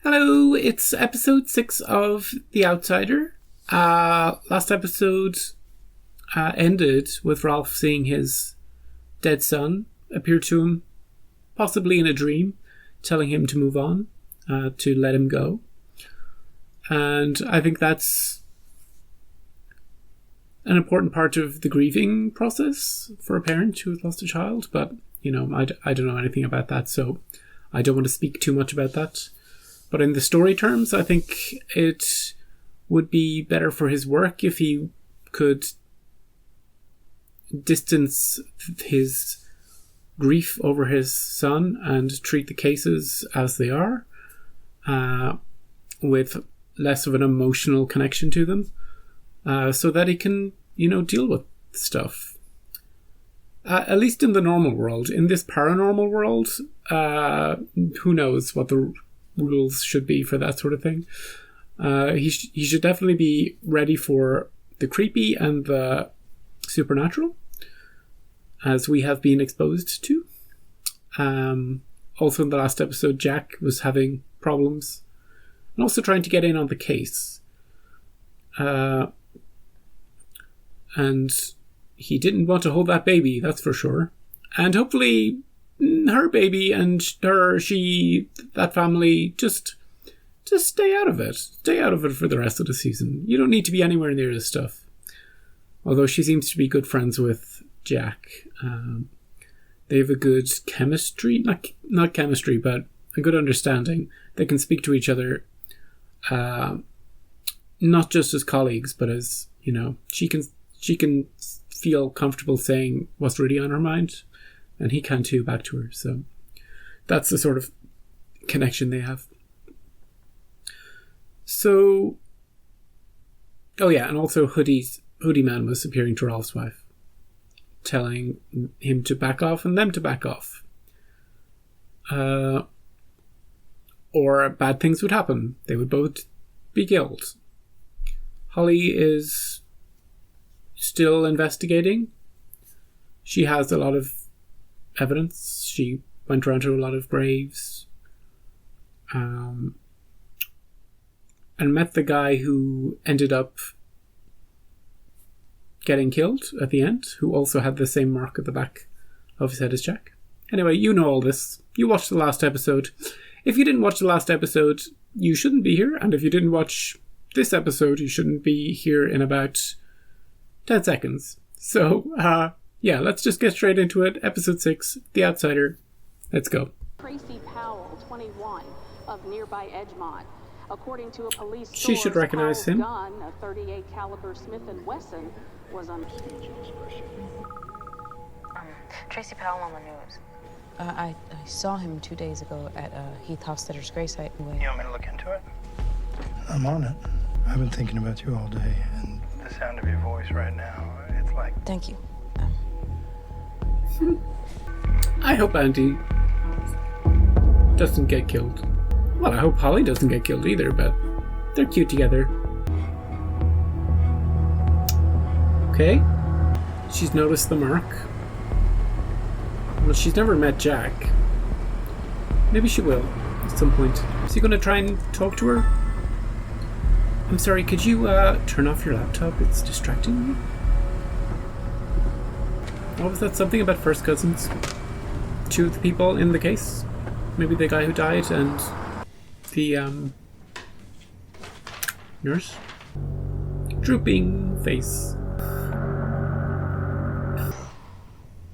Hello, it's episode 6 of The Outsider. Last episode ended with Ralph seeing his dead son appear to him, possibly in a dream, telling him to move on, to let him go. And I think that's an important part of the grieving process for a parent who has lost a child, but, you know, I don't know anything about that, so I don't want to speak too much about that. But in the story terms, I think it would be better for his work if he could distance his grief over his son and treat the cases as they are, with less of an emotional connection to them, so that he can, deal with stuff. At least in the normal world. In this paranormal world, who knows what the rules should be for that sort of thing. He should definitely be ready for the creepy and the supernatural, as we have been exposed to. Also in the last episode, Jack was having problems and also trying to get in on the case. And he didn't want to hold that baby, that's for sure. And hopefully her baby and that family, just stay out of it. Stay out of it for the rest of the season. You don't need to be anywhere near this stuff. Although she seems to be good friends with Jack. They have a good chemistry, not chemistry, but a good understanding. They can speak to each other, not just as colleagues, but as, she can feel comfortable saying what's really on her mind. And he can too, back to her. So that's the sort of connection they have. So, oh yeah, and also Hoodie Man was appearing to Ralph's wife, telling him to back off and them to back off. Or bad things would happen. They would both be killed. Holly is still investigating. She has a lot of evidence. She went around to a lot of graves, and met the guy who ended up getting killed at the end, who also had the same mark at the back of his head as Jack. Anyway, you know all this. You watched the last episode. If you didn't watch the last episode, you shouldn't be here, and if you didn't watch this episode, you shouldn't be here in about 10 seconds. So, yeah, let's just get straight into it. Episode 6, The Outsider. Let's go. Tracy Powell, 21, of nearby Edgemont. According to a police source, she should recognize him. Gun, a 38 caliber Smith & Wesson, was on. Tracy Powell on the news. I saw him 2 days ago at Heath Hofstadter's gravesite. You want me to look into it? I'm on it. I've been thinking about you all day, and the sound of your voice right now, it's like... Thank you. I hope Andy doesn't get killed. Well, I hope Holly doesn't get killed either, but they're cute together. Okay. She's noticed the mark. Well, she's never met Jack. Maybe she will at some point. Is he going to try and talk to her? I'm sorry, could you turn off your laptop? It's distracting me. What was that? Something about first cousins? Two of the people in the case? Maybe the guy who died and the nurse? Drooping face.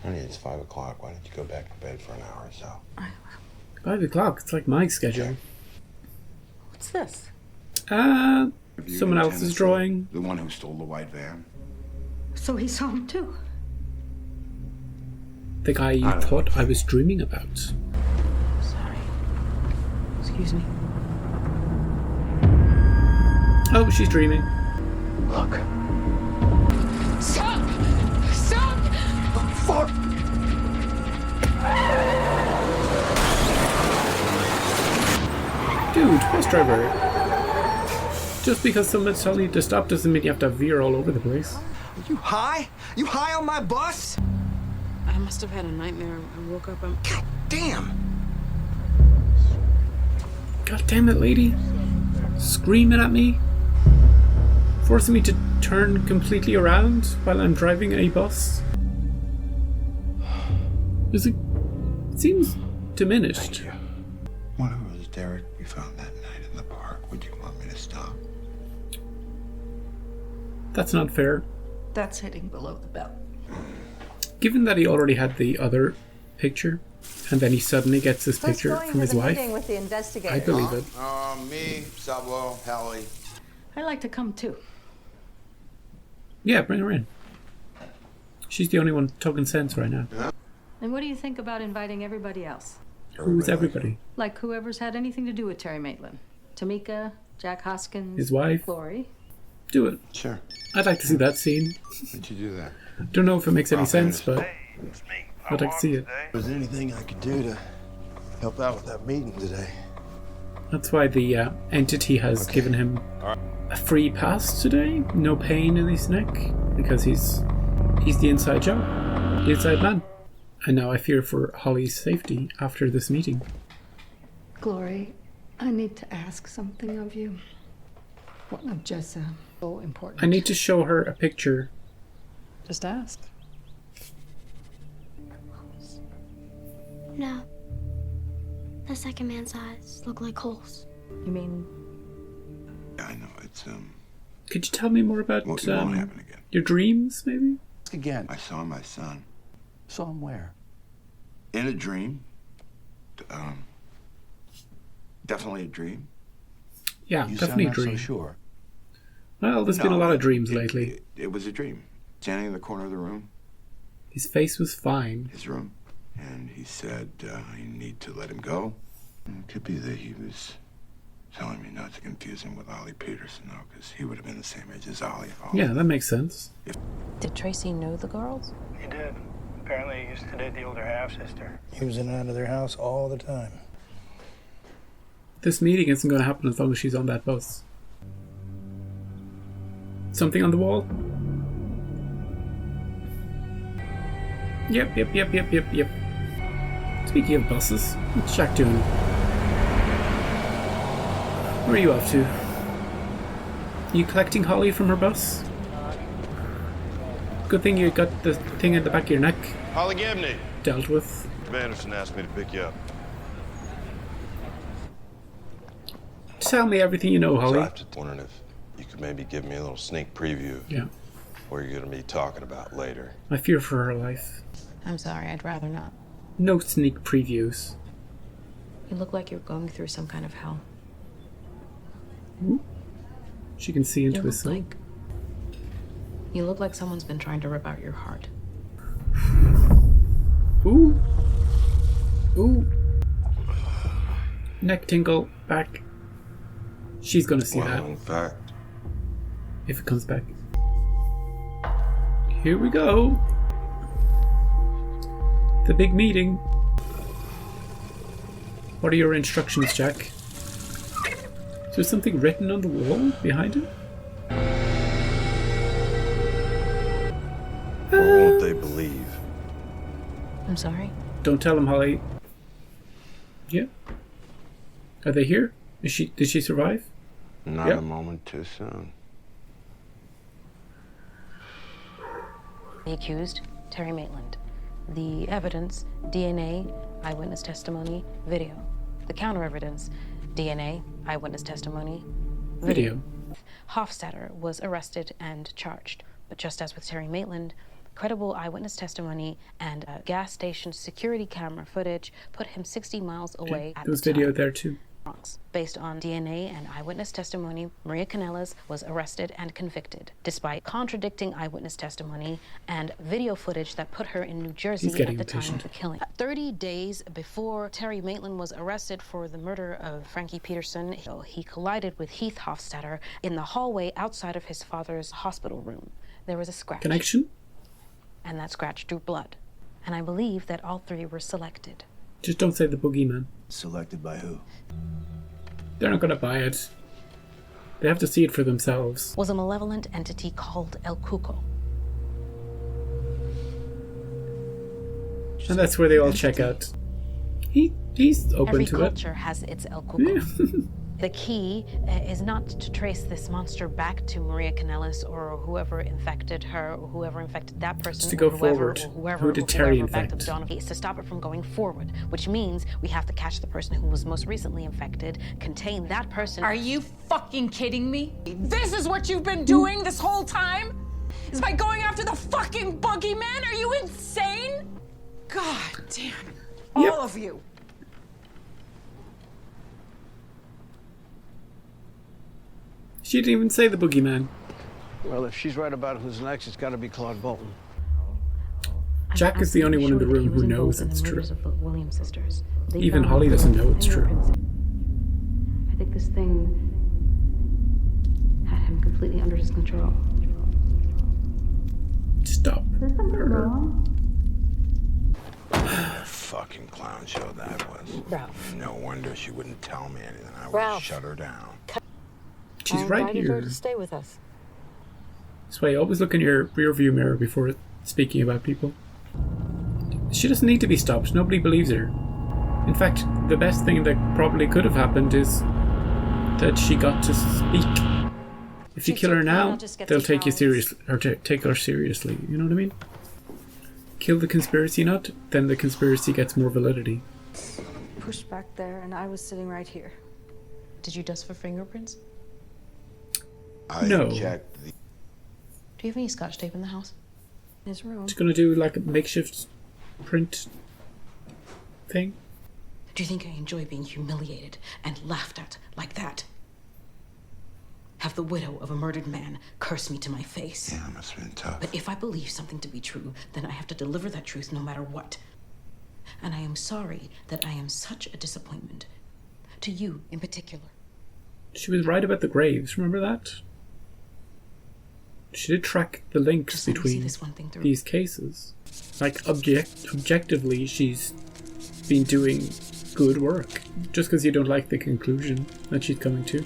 Honey, it's 5 o'clock. Why don't you go back to bed for an hour or so? 5 o'clock? It's like my schedule. What's this? Someone else's drawing. The one who stole the white van. So he saw him too? The guy you thought I was dreaming about. Sorry. Excuse me. Oh, she's dreaming. Look. Stop! Stop! Fuck! Dude, bus driver. Just because someone's telling you to stop doesn't mean you have to veer all over the place. Are you high? You high on my bus? I must have had a nightmare. I woke up. God damn! God damn it, lady. Screaming at me. Forcing me to turn completely around while I'm driving a bus. It seems diminished. Thank you. What if it was Derek we found that night in the park? Would you want me to stop? That's not fair. That's hitting below the belt. Given that he already had the other picture, and then he suddenly gets this picture from his wife, With the investigator? I believe it. Me, Sablo, Hallie. I'd like to come too. Yeah, bring her in. She's the only one talking sense right now. And what do you think about inviting everybody else? Who's everybody? Like whoever's had anything to do with Terry Maitland. Tamika, Jack Hoskins, His wife. Lori. Do it. Sure. I'd like to see that scene. Why'd you do that? Don't know if it makes any sense, but It's me. I'd like to see it. Was there anything I could do to help out with that meeting today? That's why the entity has given him a free pass today. No pain in his neck, because he's the inside job, the inside man. And now I fear for Holly's safety after this meeting. Glory, I need to ask something of you. Well, not just so important. I need to show her a picture. Just ask. No. The second man's eyes look like holes. You mean Yeah, I know. It's, Could you tell me more about won't happen again. your dreams, maybe? Again. I saw my son Saw him where? in a dream. Definitely a dream. Yeah, You definitely a sound not dream. so sure. Well, there's been a No, lot of dreams lately. It was a dream. Standing in the corner of the room, His face was fine. his room, and he said, "You need to let him go." And it could be that he was telling me not to confuse him with Ollie Peterson, though, because he would have been the same age as Ollie. Yeah, that makes sense. Did Tracy know the girls? He did. Apparently he used to date the older half-sister. He was in and out of their house all the time. This meeting isn't going to happen as long as she's on that bus. Something on the wall? Yep. Speaking of buses, what's Jack doing? Where are you off to? Are you collecting Holly from her bus? Good thing you got the thing at the back of your neck Holly Gibney. dealt with. Anderson asked me to pick you up. Tell me everything you know, So Holly. I was wondering if you could maybe give me a little sneak preview of Yeah, what you're going to be talking about later. I fear for her life. I'm sorry, I'd rather not. No sneak previews. You look like you're going through some kind of hell. She can see into You his look soul. You look like someone's been trying to rip out your heart. Ooh. Neck tingle, back. She's gonna see that in fact, if it comes back. Here we go. The big meeting. What are your instructions, Jack? Is there something written on the wall behind him? what won't they believe? I'm sorry? Don't tell him, Holly. Yeah. Are they here? Did she survive? Not Yep. a moment too soon. The accused, Terry Maitland. The evidence, DNA, eyewitness testimony, video. The counter evidence, DNA, eyewitness testimony, Video. Hofstadter was arrested and charged. But just as with Terry Maitland, credible eyewitness testimony and gas station security camera footage put him 60 miles away at There was the video time. there too. Based on DNA and eyewitness testimony, Maria Canellas was arrested and convicted, despite contradicting eyewitness testimony and video footage that put her in New Jersey He's getting at the time impatient. of the killing. 30 days before Terry Maitland was arrested for the murder of Frankie Peterson, he collided with Heath Hofstadter in the hallway outside of his father's hospital room. There was a scratch. Connection? And that scratch drew blood. And I believe that all three were selected. Just don't say the boogeyman. Selected by who? They're not gonna buy it. They have to see it for themselves. Was a malevolent entity called El Cuco. And that's where they all check out. He's open Every to culture has its El Cuco. Yeah. The key is not to trace this monster back to Maria Kanellis or whoever infected her or whoever infected that person. Just to go or whoever, forward. Or whoever, Who did or Terry whoever back to infect? the dawn of It's to stop it from going forward, which means we have to catch the person who was most recently infected, contain that person. Are you fucking kidding me? This is what you've been doing this whole time? Is by going after the fucking boogeyman? Are you insane? God damn. Yep. All of you. She didn't even say the boogeyman. Well, if she's right about who's next, it's got to be Claude Bolton. Jack is the only one in the room who knows it's true. Williams sisters. Even Holly doesn't know it's true. I think this thing had him completely under his control. Stop her. That fucking clown show that was. Ralph. No wonder she wouldn't tell me anything. I would Ralph. shut her down. She's right invited here. her to stay with us. That's why you always look in your rear view mirror before speaking about people. She doesn't need to be stopped. Nobody believes her. In fact, the best thing that probably could have happened is that she got to speak. If you kill her now, they'll take you seriously, or take her seriously. You know what I mean? Kill the conspiracy nut, then the conspiracy gets more validity. Pushed back there, and I was sitting right here. Did you dust for fingerprints? No. Checked the... Do you have any Scotch tape in the house? His room. Just gonna do like a makeshift print thing. Do you think I enjoy being humiliated and laughed at like that? Have the widow of a murdered man curse me to my face. Yeah, it must have been tough. But if I believe something to be true, then I have to deliver that truth no matter what. And I am sorry that I am such a disappointment. To you in particular. She was right about the graves, remember that? She did track the links Just let me see between this one thing through. these cases. Like, objectively, she's been doing good work. Just because you don't like the conclusion that she's coming to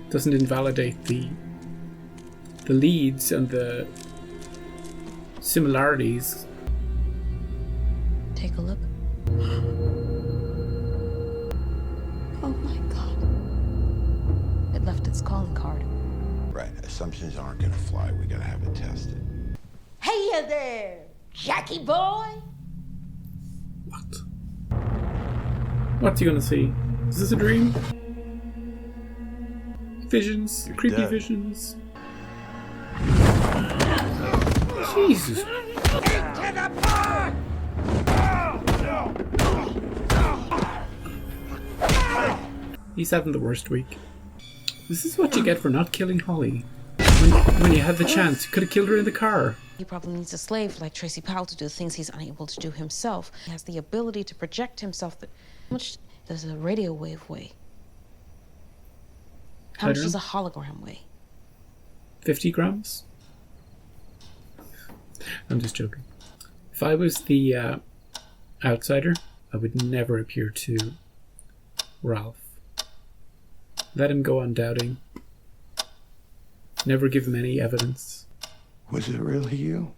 doesn't invalidate the leads and the similarities. Take a look. Oh my God. It left its calling card. Right, assumptions aren't gonna fly. We gotta have it tested. Heya there, Jackie boy. What? What's he gonna see? Is this a dream? Visions? You're Creepy dead. visions? Jesus! He's having the worst week. This is what you get for not killing Holly. When you had the chance, you could have killed her in the car. He probably needs a slave like Tracy Powell to do things he's unable to do himself. He has the ability to project himself. How much does a radio wave weigh? How much does a hologram weigh? 50 grams? I'm just joking. If I was the outsider, I would never appear to Ralph. Let him go on doubting. Never give him any evidence. Was it really you?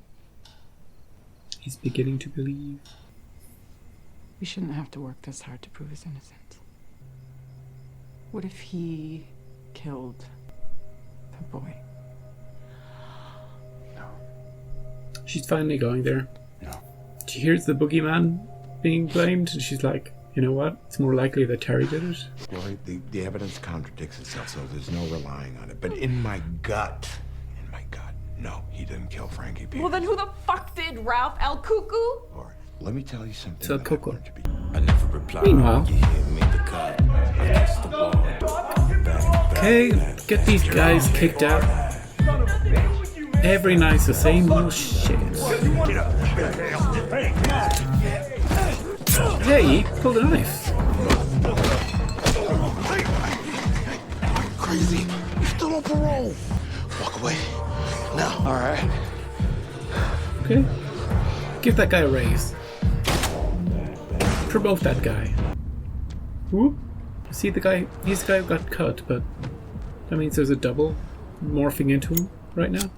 He's beginning to believe. We shouldn't have to work this hard to prove his innocence. What if he killed the boy? No. She's finally going there. No. She hears the boogeyman being blamed, and she's like, you know what? It's more likely that Terry did it. Lori, the evidence contradicts itself, so there's no relying on it. But in my gut, no, he didn't kill Frankie Peterson. Well, then who the fuck did, Ralph? El Cuckoo? Lori, let me tell you something. It's El Cuckoo. I never replied. Meanwhile, okay, get these guys kicked out. Every night's the same old shit. Hey, pull the knife. Crazy. You're still on parole. Walk away. Now. All right. Okay. Give that guy a raise. Promote that guy. Whoop. See the guy? He's the guy who got cut, but that means there's a double morphing into him right now.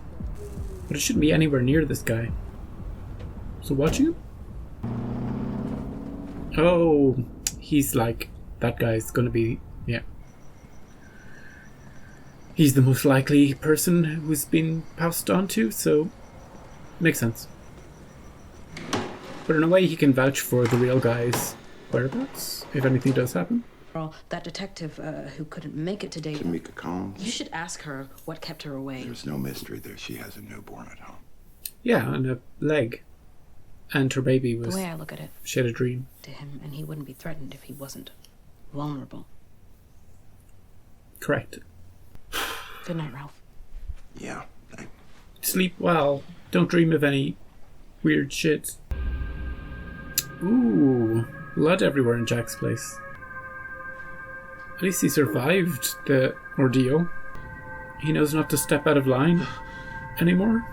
But it shouldn't be anywhere near this guy. So watching him? Oh, he's like, that guy's gonna be, yeah. He's the most likely person who's been passed on to, so makes sense. But in a way, he can vouch for the real guy's whereabouts if anything does happen. That detective who couldn't make it today. Tamika Combs. You should ask her what kept her away. There's no mystery there. She has a newborn at home. Yeah, and a leg. And her baby was... The way I look at it... She had a dream. ...to him, and he wouldn't be threatened if he wasn't vulnerable. Correct. Good night, Ralph. Yeah, thanks. Sleep well. Don't dream of any weird shit. Ooh, blood everywhere in Jack's place. At least he survived the ordeal. He knows not to step out of line anymore.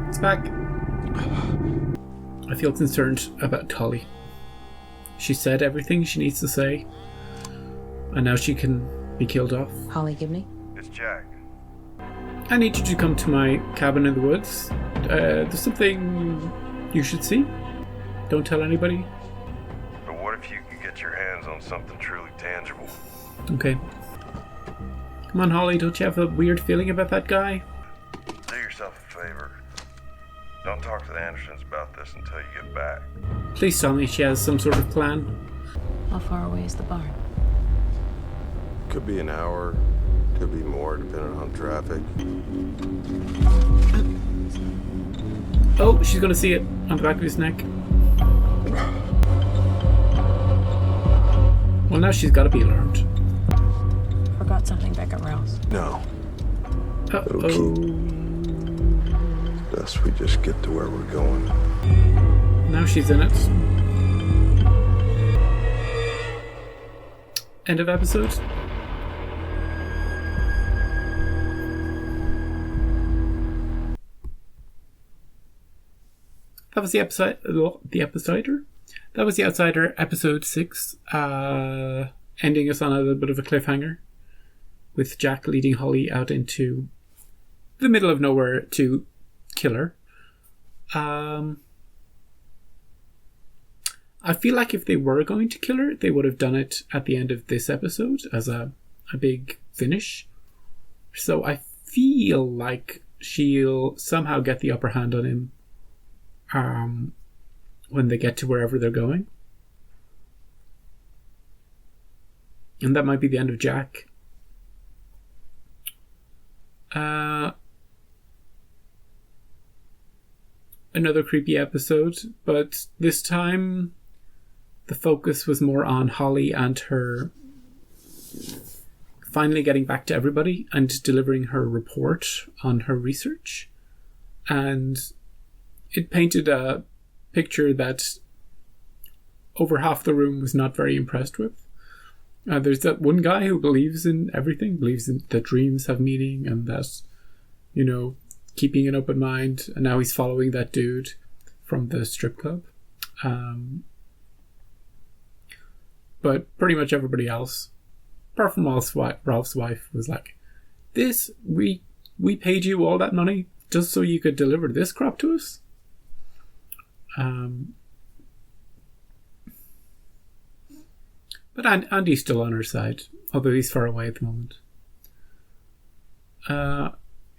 It's back. I feel concerned about Holly. She said everything she needs to say, and now she can be killed off. Holly Gibney? It's Jack. I need you to come to my cabin in the woods. There's something you should see. Don't tell anybody. But what if you can get your hands on something truly tangible? Okay. Come on, Holly, don't you have a weird feeling about that guy? Do yourself a favor. Don't talk to the Andersons about this until you get back. Please tell me she has some sort of plan. How far away is the barn? Could be an hour, could be more, depending on traffic. Oh, she's gonna see it on the back of his neck. Well, now she's gotta be alarmed. Forgot something back at Ralph's. No. Uh-oh. Best we just get to where we're going. Now she's in it. End of episode. That was the episode. That was the Outsider episode 6. Ending us on a little bit of a cliffhanger, with Jack leading Holly out into the middle of nowhere to kill her. I feel like if they were going to kill her, they would have done it at the end of this episode as a big finish. So I feel like she'll somehow get the upper hand on him when they get to wherever they're going. And that might be the end of Jack. Another creepy episode, but this time the focus was more on Holly and her finally getting back to everybody and delivering her report on her research. And it painted a picture that over half the room was not very impressed with. There's that one guy who believes in everything, believes in that dreams have meaning and that, you know, keeping an open mind, and now he's following that dude from the strip club. But pretty much everybody else, apart from Ralph's wife, was like, "This, we paid you all that money just so you could deliver this crap to us?" But Andy's still on her side, although he's far away at the moment.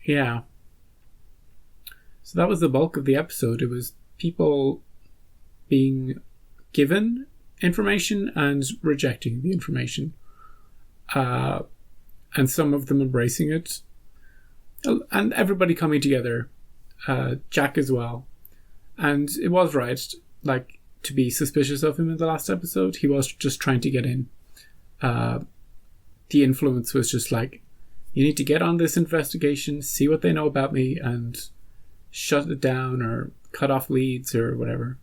Yeah. So that was the bulk of the episode. It was people being given information and rejecting the information. And some of them embracing it. And everybody coming together. Jack as well. And it was right, like, to be suspicious of him in the last episode. He was just trying to get in. The influence was just like, you need to get on this investigation, see what they know about me, and shut it down or cut off leads or whatever.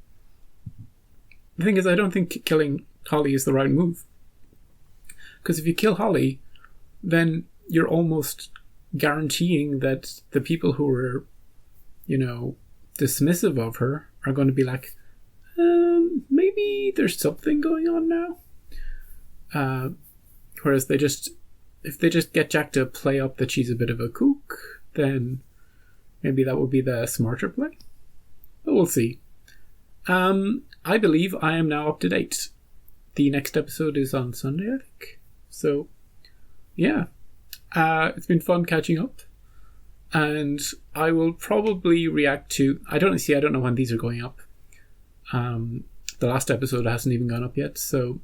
The thing is, I don't think killing Holly is the right move. Because if you kill Holly, then you're almost guaranteeing that the people who are, you know, dismissive of her are going to be like, maybe there's something going on now. Whereas if they just get Jack to play up that she's a bit of a kook, then maybe that would be the smarter play. But we'll see. I believe I am now up to date. the next episode is on Sunday, I think. So, yeah. It's been fun catching up. And I will probably react to... I don't know when these are going up. The last episode hasn't even gone up yet, so...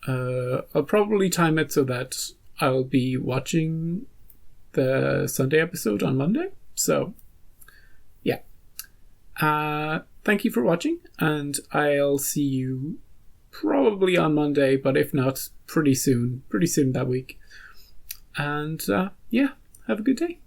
I'll probably time it so that I'll be watching the Sunday episode on Monday. So, yeah. Thank you for watching, and I'll see you probably on Monday, but if not, pretty soon that week. And, yeah, have a good day.